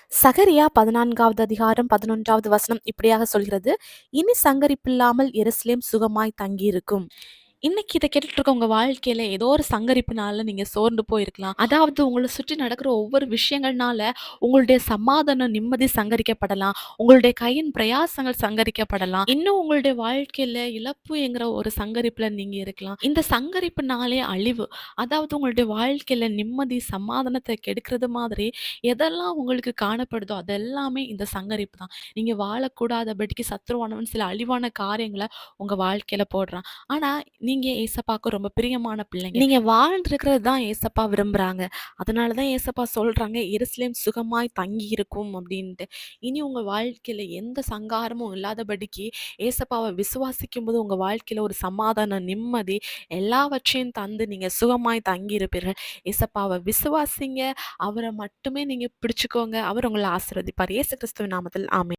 சகரியா 14வது அதிகாரம் 11வது வசனம் இப்படியாக சொல்கிறது. இனி சங்கரிப்பில்லாமல் எருசலேம் சுகமாய் தங்கியிருக்கும். இன்னைக்கு இத கேட்டுட்டு இருக்க உங்க வாழ்க்கையில ஏதோ ஒரு சங்கரிப்பினால நீங்க சோர்ந்து போயிருக்கலாம். அதாவது உங்கள சுற்றி நடக்கிற ஒவ்வொரு விஷயங்கள்னால உங்களுடைய சமாதானம், நிம்மதி சங்கரிக்கப்படலாம். உங்களுடைய கையின் பிரயாசங்கள் சங்கரிக்கப்படலாம். இன்னும் உங்களுடைய வாழ்க்கையில இழப்பு என்கிற ஒரு சங்கரிப்புல நீங்க இருக்கலாம். இந்த சங்கரிப்புனாலே அழிவு. அதாவது உங்களுடைய வாழ்க்கையில நிம்மதி, சமாதானத்த கெடுக்கிறது மாதிரி எதெல்லாம் உங்களுக்கு காணப்படுதோ அதெல்லாமே இந்த சங்கரிப்பு தான். நீங்க வாழக்கூடாதபடிக்கு சத்துருவானவன் சில அழிவான காரியங்கள உங்க வாழ்க்கையில போடுறான். ஆனா நீங்க ஏசப்பாவுக்கு ரொம்ப பிரியமான பிள்ளைங்க. நீங்க வாழ்ந்திருக்கிறது தான் ஏசப்பா விரும்புறாங்க. அதனால தான் ஏசப்பா சொல்றாங்க, எருசலேம் சுகமாய் தங்கியிருக்கும் அப்படின்ட்டு. இனி உங்க வாழ்க்கையில எந்த சங்காரமும் இல்லாதபடிக்கு ஏசப்பாவ விசுவாசிக்கும்போது உங்க வாழ்க்கையில ஒரு சமாதானம், நிம்மதி எல்லாவற்றையும் தந்து நீங்க சுகமாய் தங்கியிருப்பீர்கள். ஏசப்பாவ விசுவாசிங்க. அவர மட்டுமே நீங்க பிடிச்சுக்கோங்க. அவர் உங்கள ஆசீர்வதிப்பார். இயேசு கிறிஸ்துவின் நாமத்தில் ஆமென்.